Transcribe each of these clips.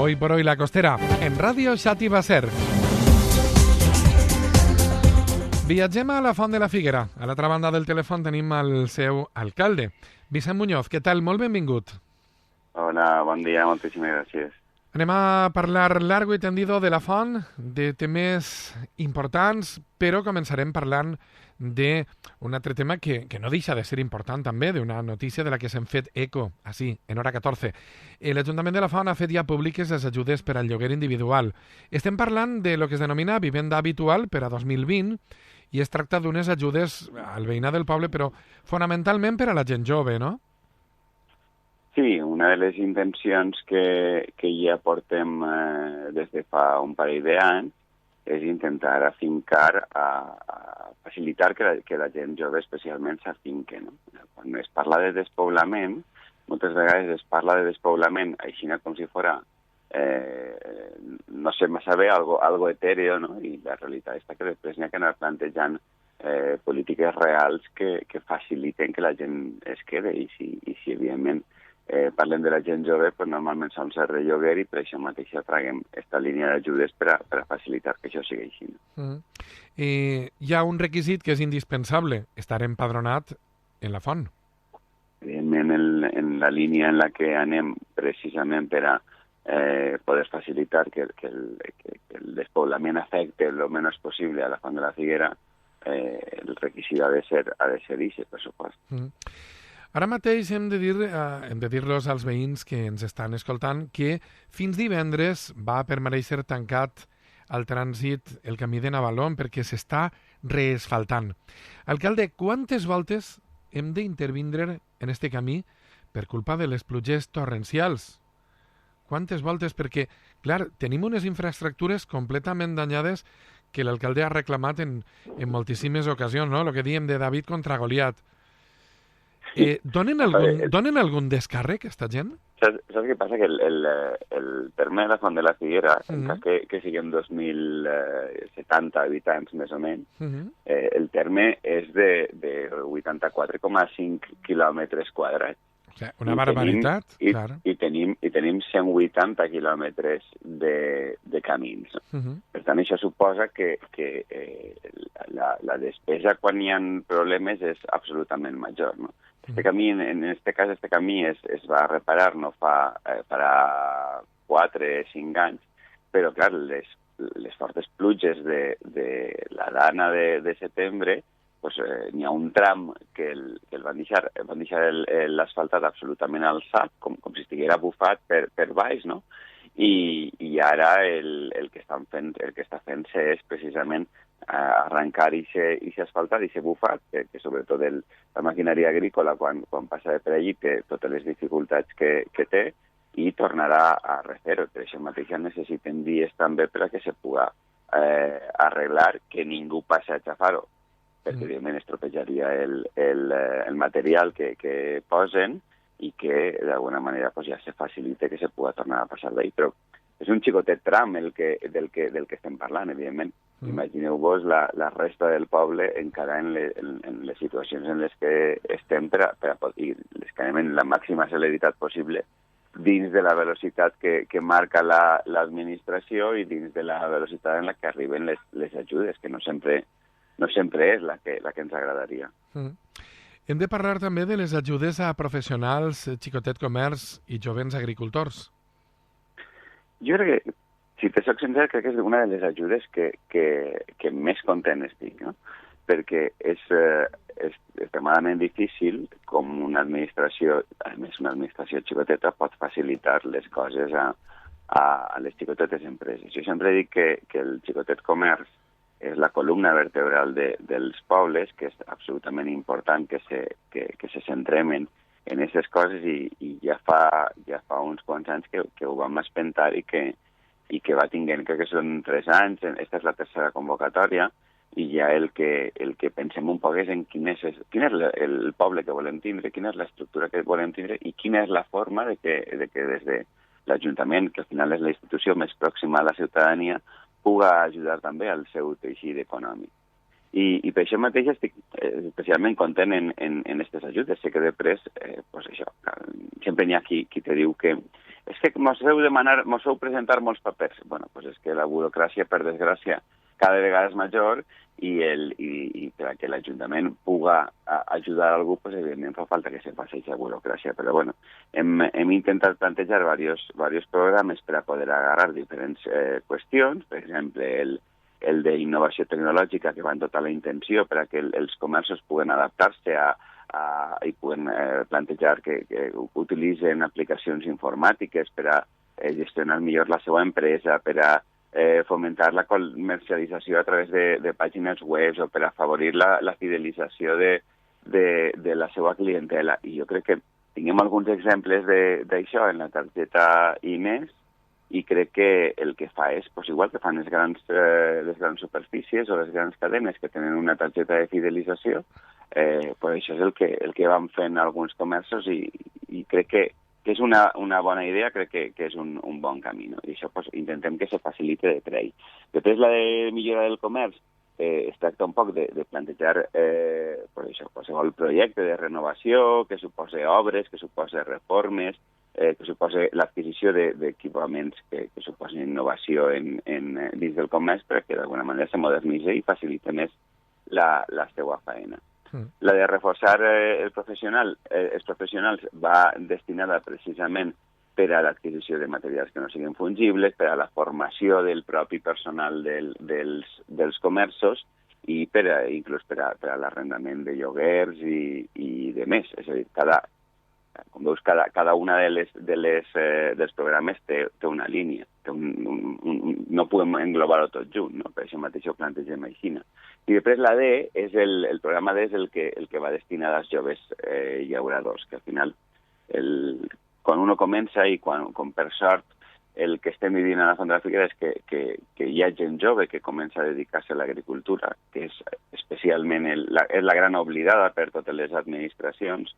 Hoy por hoy La Costera, en Ràdio Xati Baser. Viatgem a la Font de la Figuera. A l'altra banda del telèfon tenim el seu alcalde, Vicent Muñoz. Què tal? Molt benvingut. Hola, bon dia, moltíssimes gràcies. Anem a parlar largo i tendido de la font, de temes importants, però començarem parlant d'un altre tema que no deixa de ser important també, d'una notícia de la que s'hem fet eco, així, en hora 14. L'Ajuntament de la Font ha fet ja públiques les ajudes per al lloguer individual. Estem parlant de lo que es denomina vivenda habitual per a 2020 i es tracta d'unes ajudes al veïnat del poble, però fonamentalment per a la gent jove, no? Sí, una de les intencions que ja portem des de fa un parell d'anys és intentar afincar, facilitar que la gent jove especialment s'afinque. No? Quan es parla de despoblament, moltes vegades es parla de despoblament així com si fos, no sé massa bé, algo etèreo, no? I la realitat és que després n'hi ha que anar plantejant polítiques reals que faciliten que la gent es quede i si evidentment parlem de la gent jove, però normalment són cert de lloguer i per això mateix traguem aquesta línia d'ajudes per a facilitar que això sigui així. Hi ha un requisit que és indispensable, estar empadronat en la font. Evidentment, en la línia en la que anem precisament per a poder facilitar que el despoblament afecte el menys possible a la Font de la Figuera, el requisit ha de ser aquest, per supost. Ara mateix hem de dir-los als veïns que ens estan escoltant que fins divendres va permanèixer tancat al trànsit el camí de Navalón perquè s'està reasfaltant. Alcalde, quantes voltes hem d'intervindre en este camí per culpa de les pluges torrencials? Quantes voltes? Perquè, clar, tenim unes infraestructures completament danyades que l'alcalde ha reclamat en moltíssimes ocasions, no? El que diem de David contra Goliat. Donen algun descàrrec, aquesta gent? Saps què passa? Que el terme de la Font de la Figuera, en cas que siguem 2.070 habitants, més o menys, el terme és de 84,5 quilòmetres quadrats. O sigui, una barbaritat, clar. I tenim 180 quilòmetres de camins. Per tant, això suposa que la despesa quan hi ha problemes és absolutament major, no? Este camí, en este cas, es va reparar no farà 4 o 5 anys, però, clar, les fortes pluges de la dana de setembre, pues, n'hi ha un tram que el van deixar l'asfaltat absolutament alçat, com si estiguera bufat per baix, no? I ara el que està fent és precisament arrencar i asfaltat i ser bufat, que sobretot la maquinària agrícola quan passa per allí té totes les dificultats que té i tornarà a refer-ho. Per això mateix necessiten dies també per a que se pugui arreglar, que ningú passi a xafar-ho, perquè evidentment es tropejaria el material que posen i que d'alguna manera pues, ja se facilita que se pugui tornar a passar d'ahir. Però és un xicotet tram del que estem parlant, evidentment. Imagineu-vos la resta del poble encara en les situacions en les que estem per a poder, les que anem en la màxima celeritat possible dins de la velocitat que marca l'administració i dins de la velocitat en la que arriben les ajudes, que no sempre és la que ens agradaria. Hem de parlar també de les ajudes a professionals, xicotet comerç i jovents agricultors. Jo crec que, si te soc sincer, crec que és una de les ajudes que més content estic, no? Perquè és extremadament difícil com una administració, a més una administració xicoteta, pot facilitar les coses a les xicotetes empreses. Jo sempre dic que el xicotet comerç és la columna vertebral dels pobles, que és absolutament important que se centrem en aquestes coses i ja fa uns quants anys que ho vam espentar i que va tinguent, crec que són 3 anys, aquesta és la tercera convocatòria, i ja el que pensem un poc és en quin és el poble que volem tindre, quina és l'estructura que volem tindre i quina és la forma de que des de l'Ajuntament, que al final és la institució més pròxima a la ciutadania, puga ajudar també al seu teixit econòmic. I per això mateix estic especialment content en aquestes ajudes. Sé que després, pues això, sempre n'hi ha qui te diu que és que mos heu presentar molts papers. Bueno, pues és que la burocràcia, per desgràcia, cada vegada és major i perquè l'Ajuntament puga ajudar algú, pues, evidentment fa falta que se faci aquesta burocràcia. Però bueno, hem intentat plantejar diversos programes per a poder agarrar diferents qüestions, per exemple, el d'innovació tecnològica, que va en tota la intenció per a que els comerços puguen adaptar-se i puguen plantejar que utilitzen aplicacions informàtiques per a gestionar millor la seva empresa, per a fomentar la comercialització a través de pàgines web o per afavorir la fidelització de la seva clientela. I jo crec que tinguem alguns exemples d'això en la targeta IMES i crec que el que fa és, pues, igual que fan les grans superfícies o les grans cadenes que tenen una targeta de fidelització, pues això és el que van fent alguns comerços i crec que és una bona idea, crec que és un bon camí, no? I això pues, intentem que se facilite de per ahí. Després, la de millora del comerç, es tracta un poc de plantejar pues això, qualsevol projecte de renovació, que suposa obres, que suposa reformes, que suposa l'adquisició d'equipaments que suposen innovació dins del comerç perquè d'alguna manera se modernitza i facilita més la seva feina. La de reforçar els professionals va destinada precisament per a l'adquisició de materials que no siguin fungibles, per a la formació del propi personal dels comerços i inclús per a l'arrendament de lloguers i de més. És a dir, com veus, cada una dels programes té una línia. No podem englobar-ho tot junt, no? Per això mateix ho plantegem així. I després la D, el programa D és el que va destinat als joves llauradors, que al final, quan uno comença i quan per sort el que estem vivint a la Font de la Figuera és que hi ha gent jove que comença a dedicar-se a l'agricultura, que és especialment és la gran oblidada per totes les administracions.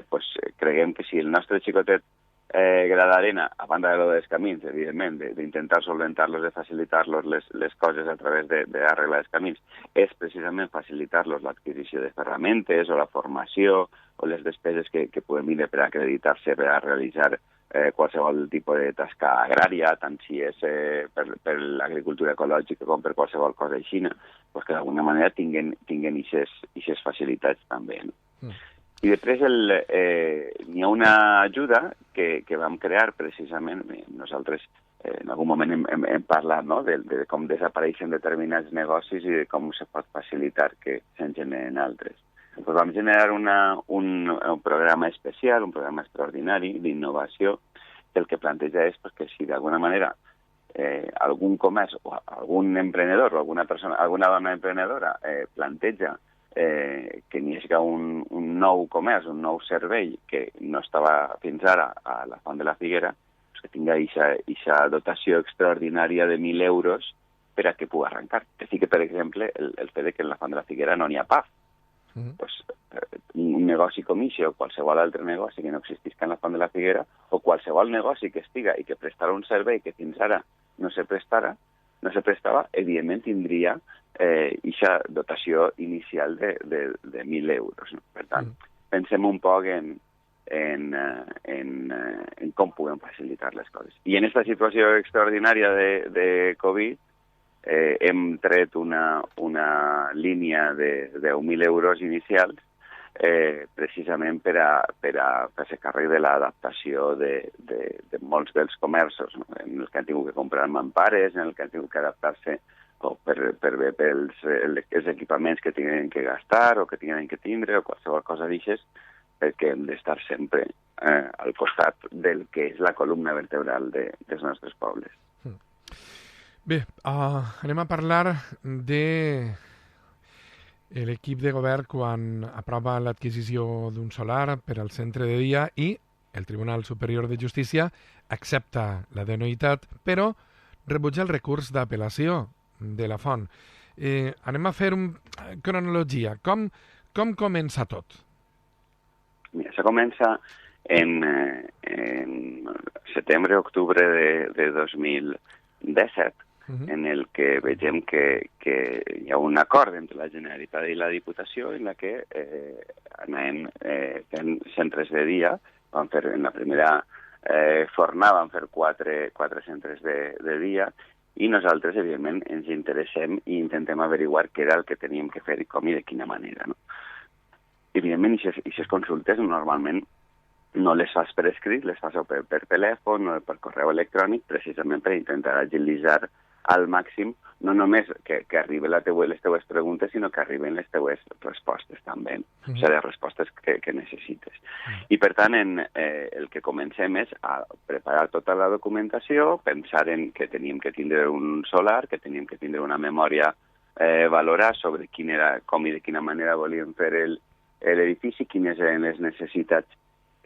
Pues creguem que si el nostre xicotet gra d'arena, a banda de lo dels camins, evidentment, d'intentar solventar-los, de facilitar-los les coses a través d'arreglar els camins, és precisament facilitar-los l'adquisició de ferramentes o la formació o les despeses que puguem vindre per acreditar-se per a realitzar qualsevol tipus de tasca agrària, tant si és per l'agricultura ecològica com per qualsevol cosa així, pues que d'alguna manera tinguin aquestes facilitats també. No? I després n'hi ha una ajuda que vam crear precisament, nosaltres en algun moment hem parlat, no?, de com desapareixen determinats negocis i de com se pot facilitar que se'n generen altres. Pues vam generar un programa especial, un programa extraordinari d'innovació, que el que planteja és que si d'alguna manera algun comerç o algun emprenedor o alguna dona emprenedora planteja que n'hi hagi un nou comerç, un nou servei que no estava fins ara a la Font de la Figuera, que tingui aquesta dotació extraordinària de 1.000 euros per a que pugui arrencar. Que sí que, per exemple, el fet que en la Font de la Figuera no n'hi ha PAF. Pues, un negoci com això o qualsevol altre negoci que no existisca en la Font de la Figuera o qualsevol negoci que estiga i que prestarà un servei que fins ara no se prestava, evidentment tindria aquesta dotació inicial de 1.000 euros. No? Per tant, pensem un poc en com podem facilitar les coses. I en aquesta situació extraordinària de Covid hem tret una línia de 10.000 euros inicials precisament per a fer-se càrrec de l'adaptació de molts dels comerços, no? En els que han tingut que comprar mampares, en els que han tingut que adaptar-se o per els equipaments que tenen que gastar o que tenen que tindre o qualsevol cosa d'aixes, perquè hem d'estar sempre al costat del que és la columna vertebral dels nostres pobles. Bé, anem a parlar de l'equip de govern quan aprova l'adquisició d'un solar per al centre de dia i el Tribunal Superior de Justícia accepta la idoneïtat, però rebutja el recurs d'apel·lació de la Font. Anem a fer una cronologia. Com comença tot? Mira, això comença en setembre-octubre de 2017, en el que vegem que hi ha un acord entre la Generalitat i la Diputació en la que anem fent centres de dia. Vam fer en la primera Fornà van fer 4 centres de dia i nosaltres, evidentment, ens interessem i intentem averiguar què era el que teníem que fer i com i de quina manera, no? Evidentment, aquestes consultes normalment no les fas per escrit, les fas per telèfon o per correu electrònic, precisament per intentar agilitzar al màxim, no només que arriben les teues preguntes, sinó que arriben les teues respostes també, o sigui, les respostes que necessites. I per tant, el que comencem és a preparar tota la documentació, pensar en que teníem que tindre un solar, que teníem que tindre una memòria valorar sobre com i de quina manera volíem fer l'edifici, quines eren les necessitats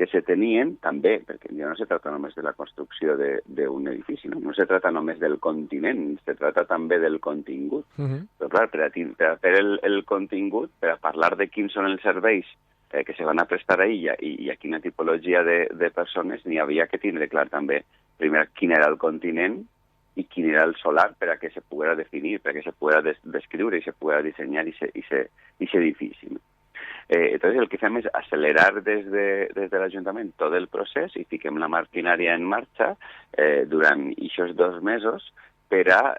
que se tenien també, perquè ja no se trata només de la construcció d'un edifici, no se trata només del continent, se trata també del contingut. Però clar, per a fer el contingut, per a parlar de quins són els serveis que se van a prestar a ella i a quina tipologia de persones, n'hi havia que tindre clar també, primer, quin era el continent i quin era el solar per a que se poguera definir, per a que se poguera descriure i se poguera dissenyar aquest edifici. Entonces, el que fem és accelerar des de l'Ajuntament tot el procés i fiquem la maquinària en marxa durant aquests 2 mesos per a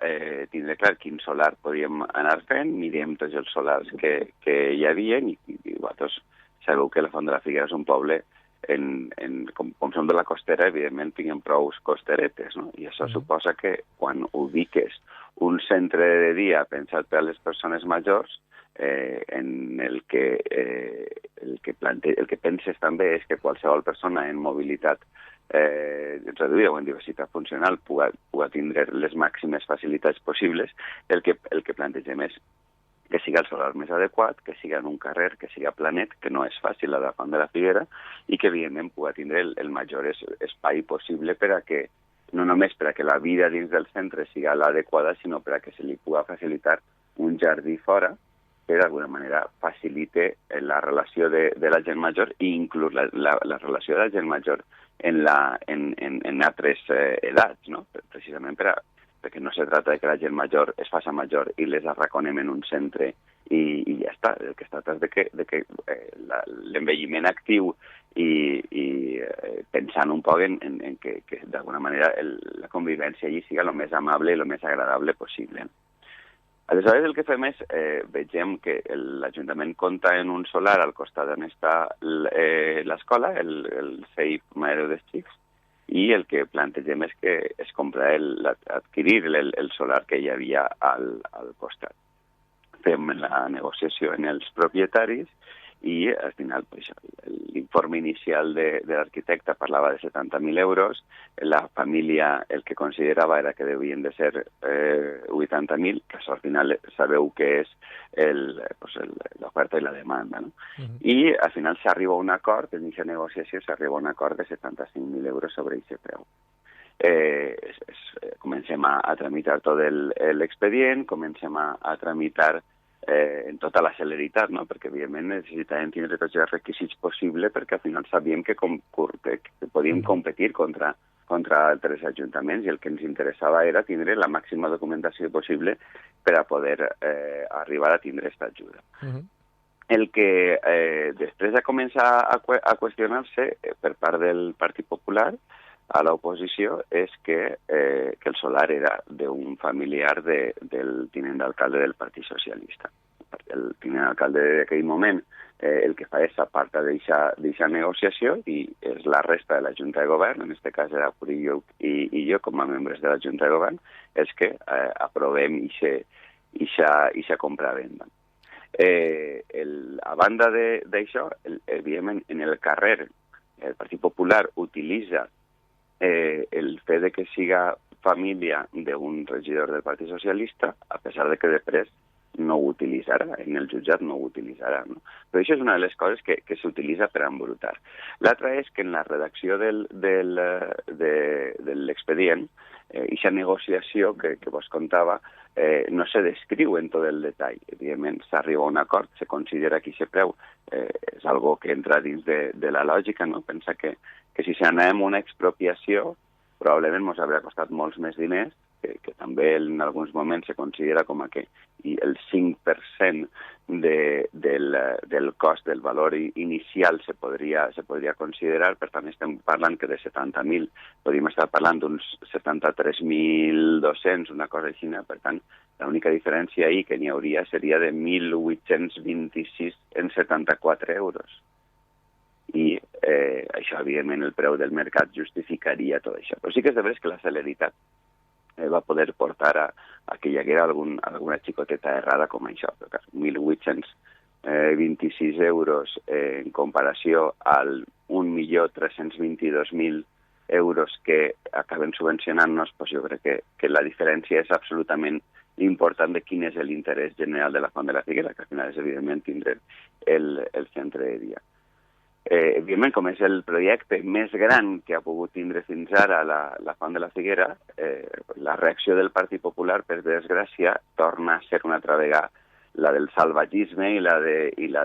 tindre clar quin solar podíem anar fent, mirem tots els solars que hi havia i vosaltres sabeu que la Font de la Figuera és un poble, com som de la costera, evidentment tinguem prou costeretes, no? I això suposa que quan ubiques un centre de dia pensat per a les persones majors, en el que penses també és que qualsevol persona en mobilitat reduïda o en diversitat funcional pugui tindre les màximes facilitats possibles, el que plantegem és que siga el solar més adequat, que siga en un carrer, que siga planet, que no és fàcil a la Font de la Figuera, i que evidentment pugui tindre el major espai possible per a que, no només per a que la vida dins del centre siga l'adequada, sinó per a que se li pugui facilitar un jardí fora, que d'alguna manera facilite la relació de la gent major i inclús la relació de la gent major en altres edats, no? Precisament perquè no se trata de que la gent major es faci major i les arraconem en un centre i ja està. El que es tracta és de que l'envelliment actiu i pensant un poc en que d'alguna manera la convivència allí siga el més amable i el més agradable possible. Aleshores, el que fem és, vegem que l'Ajuntament compta en un solar al costat on està l'escola, el CEIP Maereu dels Xics, i el que plantegem és que es compra adquirir el solar que hi havia al costat. Fem la negociació en els propietaris i al final l'informe inicial de l'arquitecte parlava de 70.000 euros, la família el que considerava era que devien de ser 80.000, que això al final sabeu que és l'oferta i la demanda, no? I al final s'arriba a un acord, en aquesta negociació s'arriba a un acord de 75.000 euros sobre aquest preu. Comencem a tramitar tot l'expedient, comencem a tramitar en tota la celeritat, no? Perquè evidentment necessitàvem tindre tots els requisits possibles perquè al final sabíem que podíem competir contra altres ajuntaments i el que ens interessava era tindre la màxima documentació possible per a poder arribar a tindre aquesta ajuda. El que després de començar a qüestionar-se per part del Partit Popular a l'oposició és que el solar era d'un familiar del tinent d'alcalde del Partit Socialista. El tinent d'alcalde d'aquell moment el que fa és aparta d'aquesta negociació i és la resta de la Junta de Govern, en aquest cas era Purillo i jo com a membres de la Junta de Govern, és que aprovem aquesta compra-venda. A banda d'això, evidentment, en el carrer el Partit Popular utilitza el fet de que siga família d'un regidor del Partit Socialista, a pesar de que després no ho utilitzarà, en el jutjat no ho utilitzarà, no? Però això és una de les coses que s'utilitza per embrutar. L'altra és que en la redacció de l'expedient, aquesta negociació que vos contava, no se descriu en tot el detall. Evidentment, s'arriba a un acord, se considera que aquest preu és algo que entra dins de la lògica, no? Pensa que si s'anem a una expropiació, probablement ens hauria costat molts més diners, que també en alguns moments se considera com a que i el 5% del cost del valor inicial se podria considerar. Per tant, estem parlant que de 70.000 podríem estar parlant d'uns 73.200, una cosa així. Per tant, l'única diferència ahir que n'hi hauria seria de 1.826,74 euros. I això, evidentment, el preu del mercat justificaria tot això. Però sí que és de veres que la celeritat va poder portar a que hi haguera alguna xicoteta errada com això. 1.826 euros en comparació al 1.322.000 euros que acaben subvencionant-nos, doncs jo crec que la diferència és absolutament important de quin és l'interès general de la Font de la Figuera, que al final és, evidentment, tindre el centre de dia. Evidentment, com és el projecte més gran que ha pogut tindre fins ara la Font de la Figuera, la reacció del Partit Popular, per desgràcia, torna a ser una altra vegada la del salvatgisme i la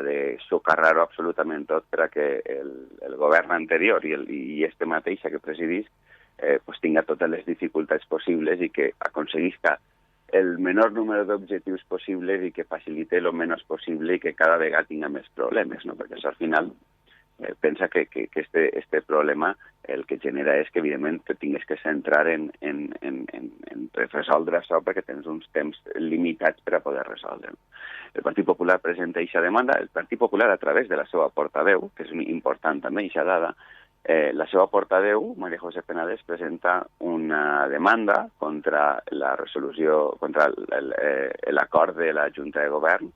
de socarrar-ho absolutament tot per a que el govern anterior i este mateix que presidís tinga totes les dificultats possibles i que aconseguisca el menor número d'objectius possibles i que facilite el menys possible i que cada vegada tinga més problemes, no? Perquè això al final pensa que este problema el que genera és que, evidentment, te tingues que centrar en resoldre això perquè tens uns temps limitats per a poder resoldre. El Partit Popular presenta aquesta demanda. El Partit Popular, a través de la seva portaveu, que és important també, aquesta dada, la seva portaveu, María José Penades, presenta una demanda contra la resolució, contra l'acord de la Junta de Govern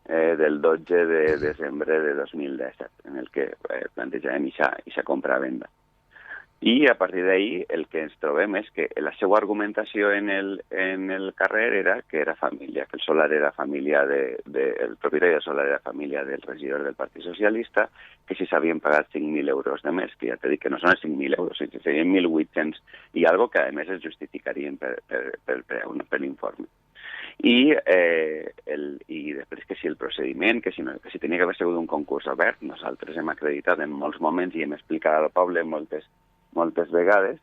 del 12 de desembre de 2017, en el que plantejàvem aquesta compra-venda. I a partir d'ahir el que ens trobem és que la seva argumentació en el carrer era que era família, que el solar era família, el propietari del solar era família del regidor del Partit Socialista, que si s'havien pagat 5.000 euros de mes, que ja t'he dit que no són els 5.000 euros, sinó que serien 1.800 i algo que a més es justificarien per l'informe. I després que si el procediment, que si tenia que haver sigut un concurs obert, nosaltres hem acreditat en molts moments i hem explicat al poble moltes vegades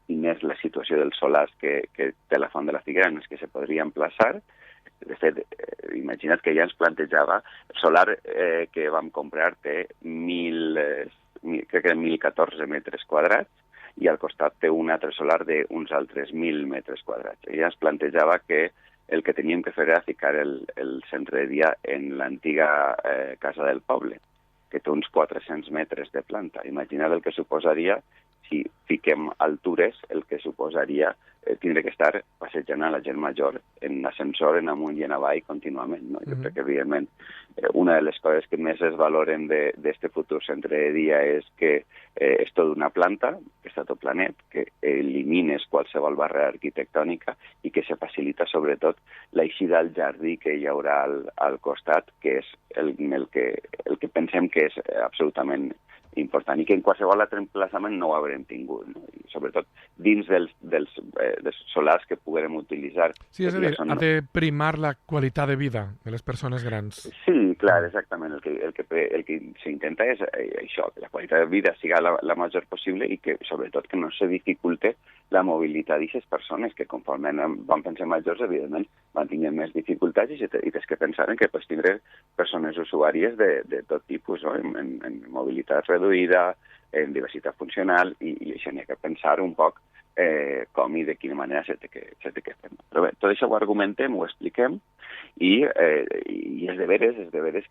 quina és la situació dels solars que té la Font de la Figuera en els que se podria emplaçar. De fet, imagina't que ja ens plantejava el solar que vam comprar té 1.014 metres quadrats i al costat té un altre solar d'uns altres 1.000 metres quadrats. Ella ens plantejava que el que teníem que fer era ficar el centre de dia en l'antiga Casa del Poble, que té uns 400 metres de planta. Imagina't el que suposaria, si fiquem altures, el que suposaria tindre que estar passejant a la gent major en ascensor, en amunt i en avall contínuament. No? Jo crec que, evidentment, una de les coses que més es valoren d'este futur centre de dia és que és tot una planta, que està tot planet, que elimines qualsevol barrera arquitectònica i que se facilita, sobretot, l'eixida al jardí que hi haurà al costat, que és el que pensem que és absolutament important i que en qualsevol altre emplaçament no ho haurem tingut, no? I sobretot dins dels solars que puguem utilitzar. Sí, és a dir, ha de primar la qualitat de vida de les persones grans. Sí, clar, exactament. El que s'intenta és això, que la qualitat de vida siga la major possible i que, sobretot, que no se dificulte la mobilitat d'aquestes persones que, conforme van pensar majors, evidentment, van tenir més dificultats i tens que pensar en que pots tindre persones usuàries de tot tipus, no? En mobilitat reduïda, en diversitat funcional, i això n'hi ha que pensar un poc com i de quina manera s'ha de fer. Però bé, tot això ho argumentem, ho expliquem, i és de veres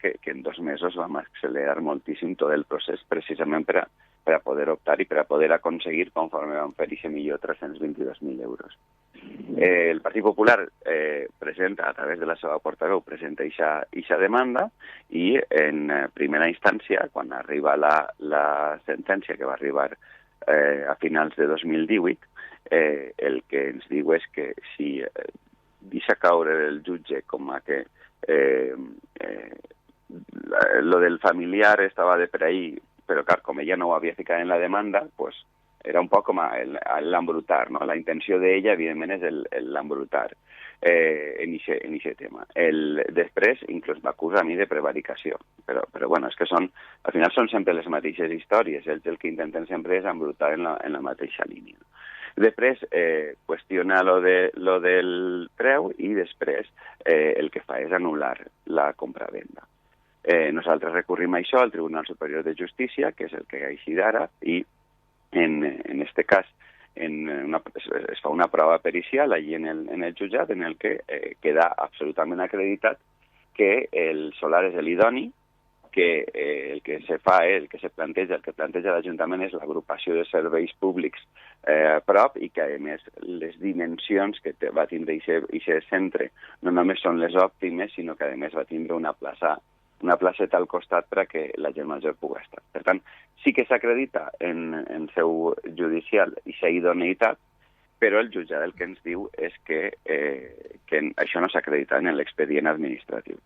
que en 2 mesos vam accelerar moltíssim tot el procés precisament per a poder optar i per a poder aconseguir, conforme vam fer aquest millor, 322.000 euros. El Partit Popular presenta, a través de la seva portaveu, presenta aquesta demanda i en primera instància, quan arriba la sentència que va arribar a finals de 2018, el que ens diu és que si deixa caure el jutge com a que lo del familiar estava de per ahí, però clar, com ella no ho havia ficat en la demanda, pues era un poc com l'embrutar, no? La intenció d'ella, evidentment, és l'embrutar en aquest tema. Després, inclús m'acusa a mi de prevaricació, però bueno, és que al final són sempre les mateixes històries, ells el que intenten sempre és embrutar en la mateixa línia. Després qüestiona lo del preu i després el que fa és anul·lar la compravenda. Nosaltres recorrim a això al Tribunal Superior de Justícia, que és el que així d'ara, i en este cas es fa una prova pericial allí en el jutjat en el que queda absolutament acreditat que el solar és l'idoni, que el que se fa és, el que planteja l'Ajuntament és l'agrupació de serveis públics a prop i que, a més, les dimensions que va tindre aquest centre no només són les òptimes, sinó que, a més, va tindre una placeta al costat perquè la gent major pugui estar. Per tant, sí que s'acredita en seu judicial i sa idoneïtat, però el jutjat el que ens diu és que això no s'acredita en l'expedient administratiu.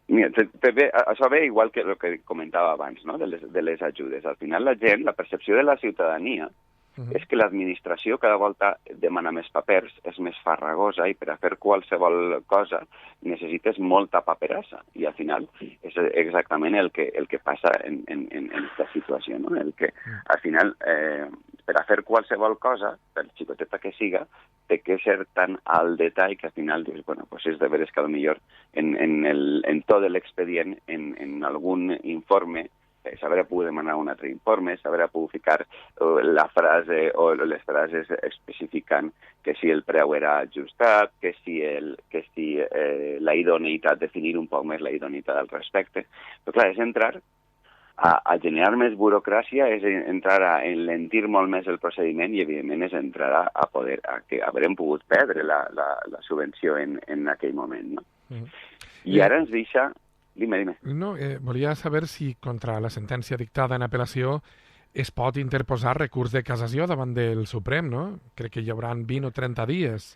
Mira, això ve igual que el que comentava abans, no? de les ajudes. Al final la gent, la percepció de la ciutadania és que l'administració cada volta demana més papers, és més farragosa i per a fer qualsevol cosa necessites molta paperassa. I al final és exactament el que passa en aquesta situació, no? El que al final per a fer qualsevol cosa, per xicoteta que siga, té que ser tan al detall que al final dius, bueno, pues és de veres que potser en tot l'expedient, en algun informe, s'haurà pogut demanar un altre informe, s'haurà pogut ficar la frase o les frases especificant que si el preu era ajustat, que si la idoneïtat, definir un poc més la idoneïtat al respecte. Però clar, és entrar a generar més burocràcia, és entrar a enlentir molt més el procediment i, evidentment, és entrar a que haurem pogut perdre la subvenció en aquell moment. No? I ara ens deixa... Dime. No, volia saber si contra la sentència dictada en apel·lació es pot interposar recurs de cassació davant del Suprem, no? Crec que hi haurà 20 o 30 dies.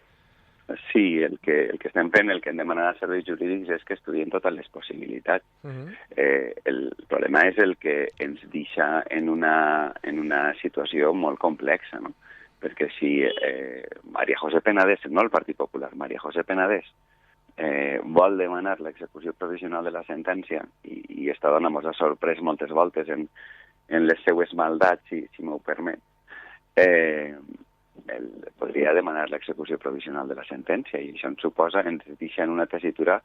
Sí, el que estem fent, el que hem demanat als serveis jurídics és que estudien totes les possibilitats. El problema és el que ens deixa en una situació molt complexa, no? Perquè si María José Penedès, no el Partit Popular, María José Penedès, vol demanar l'execució provisional de la sentència i esta dona ens ha sorprès moltes voltes en les seues maldats, si m'ho permet, podria demanar l'execució provisional de la sentència i això ens suposa, ens deixa en una tessitura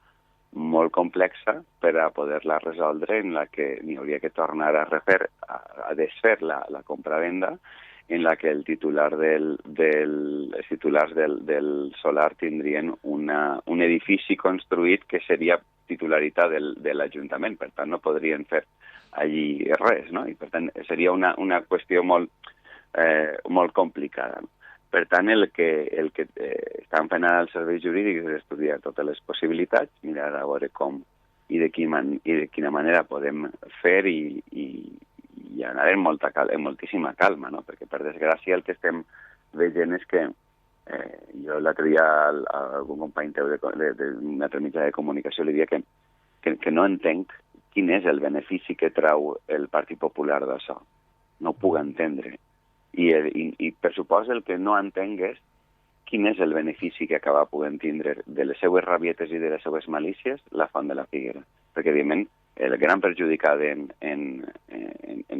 molt complexa per a poder-la resoldre, en la que n'hi hauria que tornar a desfer la compravenda, en la que els titulars del solar tindrien un edifici construït que seria titularitat de l'Ajuntament, per tant no podrien fer allí res, no? I per tant seria una qüestió molt complicada. Per tant, el que estan fent ara els serveis jurídics és estudiar totes les possibilitats, mirar a veure com i de quina manera podem fer i anar en moltíssima calma, no? Perquè, per desgràcia, el que estem veient és que jo l'altre dia a algun company teu d'un altre mitjà de comunicació li dia que no entenc quin és el benefici que trau el Partit Popular d'això. No ho puc entendre. I per supost el que no entenc és quin és el benefici que acaba podent tindre de les seues rabietes i de les seues malícies la Font de la Figuera. Perquè, evidentment, el gran perjudicat en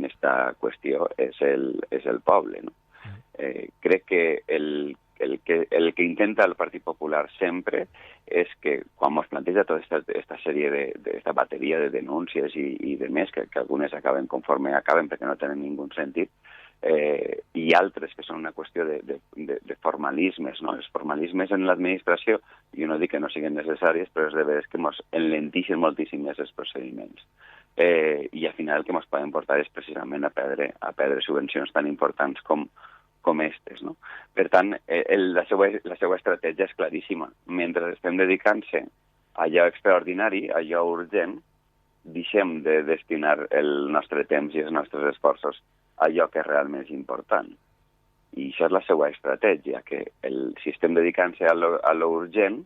esta qüestió és el poble. No? Crec que el que intenta el Partit Popular sempre és que quan es planteja tota aquesta sèrie d'esta bateria de denúncies i de més, que algunes acaben conforme acaben perquè no tenen ningú sentit, i altres que són una qüestió de formalismes, no? Els formalismes en l'administració, jo no dic que no siguin necessaris, però és de veres que ens enlenteixen moltíssim més els procediments. I al final el que ens poden portar és precisament a perdre subvencions tan importants com aquestes, no? Per tant, la seva estratègia és claríssima. Mentre estem dedicant-se a allò extraordinari, a allò urgent, deixem de destinar el nostre temps i els nostres esforços allò que és realment important. I això és la seva estratègia, que si estem dedicant-se a lo urgent,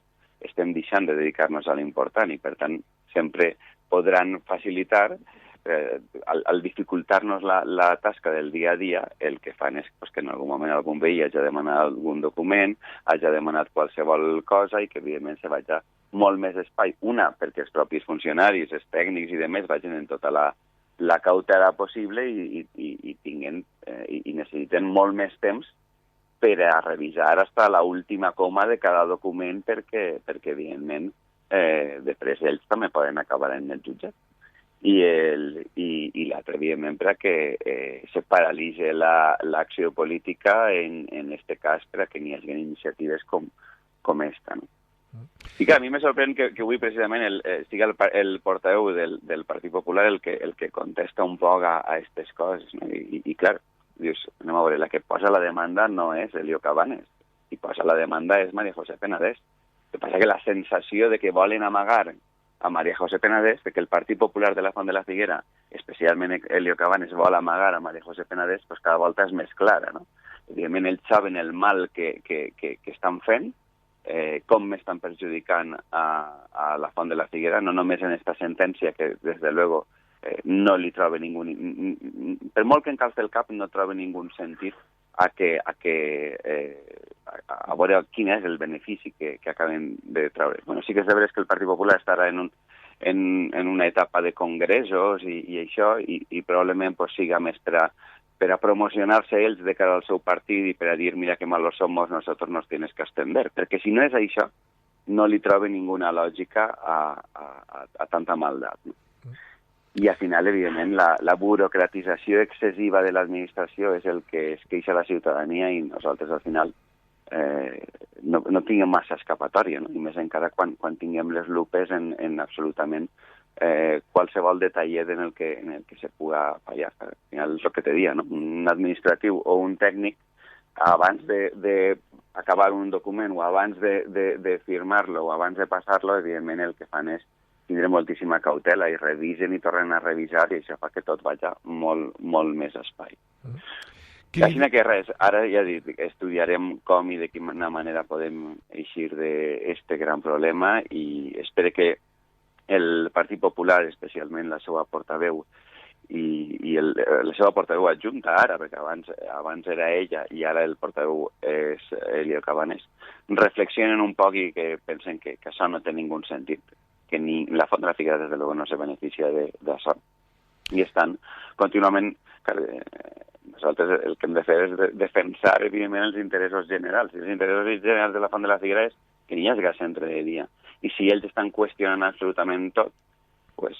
estem deixant de dedicar-nos a l'important i, per tant, sempre podran facilitar, al dificultar-nos la tasca del dia a dia, el que fan és que en algun moment algun veí hagi demanat algun document, hagi demanat qualsevol cosa i que, evidentment, se vagi molt més espai. Una, perquè els propis funcionaris, els tècnics i demés vagin en tota la cautela possible i necessiten molt més temps per a revisar fins a l'última coma de cada document perquè evidentment, després ells també poden acabar en el jutjat. I l'altre, evidentment, perquè se paralitza l'acció política en aquest cas perquè n'hi hagi iniciatives com esta. No? I que a mi me sorprèn que avui precisament sigui el portaveu del Partit Popular el que contesta un poc a aquestes coses. No? I clar, dius, anem a veure, la que posa la demanda no és Elio Cabanes, qui posa la demanda és María José Penedès. El que passa que la sensació de que volen amagar a María José Penedès, que el Partit Popular de la Font de la Figuera, especialment Elio Cabanes, vol amagar a María José Penedès, doncs cada volta és més clara. No? Evidentment, ells saben el mal que estan fent, com m'estan perjudicant a la Font de la Figuera, no només en aquesta sentència, que des de luego no li troba ningú... Per molt que encalci el cap, no troba ningú sentit a veure quin és el benefici que acaben de treure. Bueno, sí que és de veres que el Partit Popular estarà en una etapa de congressos i això, i probablement pues, siga més per a promocionar-se ells de cara al seu partit i per a dir, mira que malos somos, nosotros nos tienes que extender. Perquè si no és això, no li troba ninguna lògica a tanta maldat. No? I al final, evidentment, la burocratització excessiva de l'administració és el que es queixa la ciutadania i nosaltres, al final, no tinguem massa escapatòria, no? I més encara quan tinguem les lupes en absolutament qualsevol detallet en el que se puga fallar. Al final és el que te dia, no? Un administratiu o un tècnic, abans d'acabar un document o abans de firmar-lo o abans de passar-lo, evidentment el que fan és tindre moltíssima cautela i revisen i tornen a revisar i això fa que tot vagi molt, molt més espai. Així que res, ara ja dic, estudiarem com i de quina manera podem eixir d'aquest gran problema i espero que el Partit Popular, especialment la seva portaveu i la seva portaveu adjunta ara, perquè abans era ella i ara el portaveu és Elio Cabanes, reflexionen un poc i que pensen que això no té ningú sentit, que ni la Font de la Figuera, des de luego, no se beneficia d'això. I estan contínuament... Nosaltres el que hem de fer és defensar, evidentment, els interessos generals. I els interessos generals de la Font de la Figuera és que n'hi hagi centre de dia. I si ells estan qüestionant absolutament tot, pues,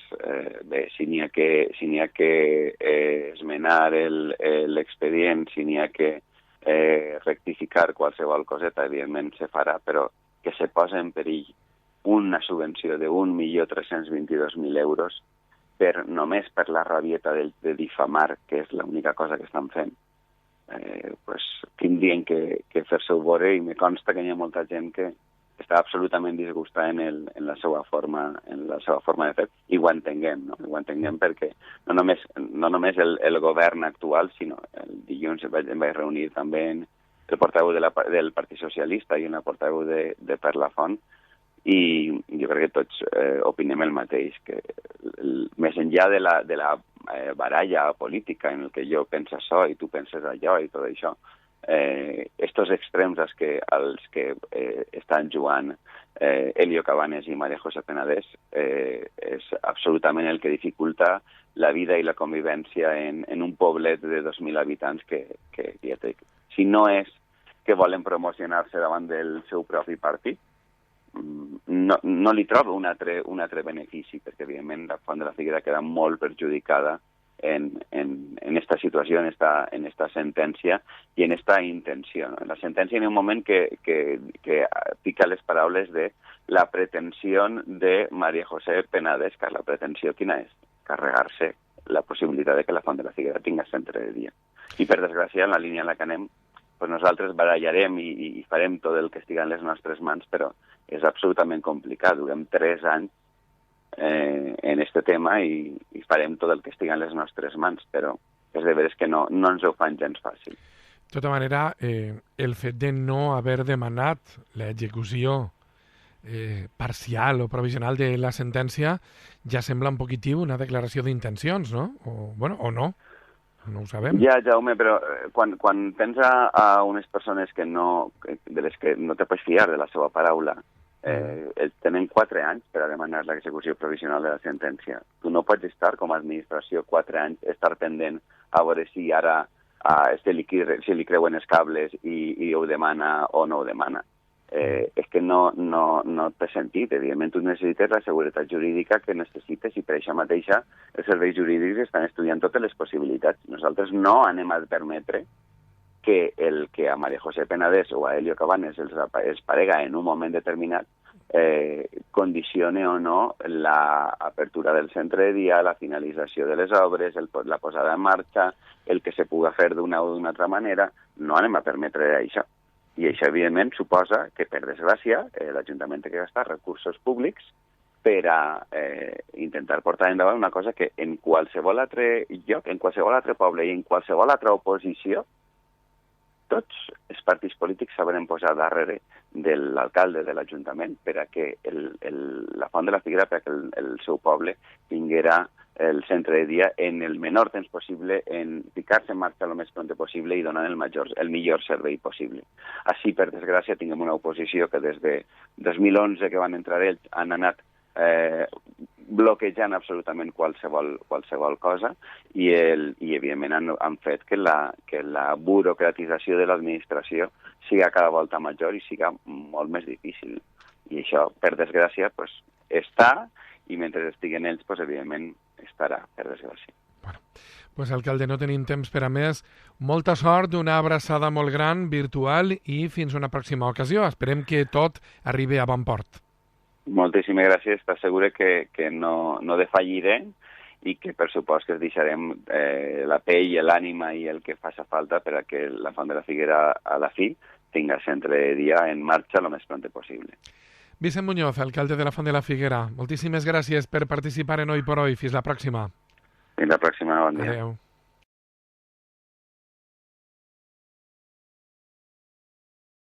bé, si n'hi ha que esmenar l'expedient, si n'hi ha que rectificar qualsevol coseta, evidentment se farà, però que se posa en perill una subvenció de 1.322.000 euros només per la rabieta de difamar, que és l'única cosa que estan fent, pues, tindrien que fer-se-ho veure i me consta que hi ha molta gent que està absolutament disgustada en la seva forma de fer, i ho entenguem, no? Ho entenguem perquè no només el govern actual, sinó el dilluns em vaig reunir també el portaveu del Partit Socialista i una portaveu de Per la Font, i jo crec que tots opinem el mateix, que més enllà de la baralla política en el que jo penso això i tu penses allò i tot això, estos extrems als que estan jugant Elio Cabanes i María José Penedès és absolutament el que dificulta la vida i la convivència en un poblet de 2.000 habitants que ja té. Si no és que volen promocionar-se davant del seu propi partit, no li trobo un altre benefici, perquè evidentment la Font de la Figuera queda molt perjudicada en esta situació, en esta sentència i en esta intenció. En la sentència hi ha un moment que pica les paraules de la pretensió de María José Penedès, que la pretensió quina és? Carregar-se la possibilitat de que la Font de la Figuera tinga centre de dia. I per desgràcia, en la línia en la que anem, pues nosaltres barallarem i farem tot el que estigui en les nostres mans, però és absolutament complicat. Durem 3 anys en este tema i farem tot el que estigui en les nostres mans, però és de veres que no ens ho fan gens fàcil. De tota manera, el fet de no haver demanat l'execució parcial o provisional de la sentència ja sembla un poquitiu una declaració d'intencions, no? O no. No ho sabem. Ja, Jaume, però quan pensa a unes persones de les que no te pots fiar de la seva paraula, tenen 4 anys per a demanar l'execució provisional de la sentència. Tu no pots estar com a administració 4 anys, estar pendent a veure si ara si li creuen els cables i ho demana o no ho demana. És que no té sentit. Evidentment, tu necessites la seguretat jurídica que necessites i per això mateixa els serveis jurídics estan estudiant totes les possibilitats. Nosaltres no anem a permetre que el que a María José Penedès o a Helio Cabanes els parega en un moment determinat condicione o no l'apertura del centre de dia, la finalització de les obres, la posada en marxa, el que se pugui fer d'una o d'una altra manera. No anem a permetre això. I això, evidentment, suposa que, per desgràcia, l'Ajuntament té que gastar recursos públics per a intentar portar endavant una cosa que en qualsevol altre lloc, en qualsevol altre poble i en qualsevol altra oposició, tots els partits polítics s'haurem posat darrere de l'alcalde de l'Ajuntament per a que la Font de la Figuera, per a que el seu poble tinguera el centre de dia en el menor temps possible, en ficar-se en marxa el més pront possible i donar el millor servei possible. Així, per desgràcia, tinguem una oposició que des de 2011 que van entrar ells han anat bloquejant absolutament qualsevol cosa i evidentment han fet que la burocratització de l'administració siga cada volta major i siga molt més difícil. I això, per desgràcia, està, i mentre estiguen ells, evidentment, estarà, per desgràcia. Bueno, pues, alcalde, no tenim temps per a més. Molta sort, una abraçada molt gran, virtual, i fins una pròxima ocasió. Esperem que tot arribi a bon port. Moltíssimes gràcies. Estàs segure que no defalliré i que, per supost, que es deixarem la pell, l'ànima i el que faci falta per a que la Font de la Figuera, a la fi, tinga centre de dia en marxa el més pront possible. Vicent Muñoz, alcalde de la Font de la Figuera, moltíssimes gràcies per participar en Hoy por Hoy. Fins la pròxima. Fins la pròxima, bon dia. Adéu.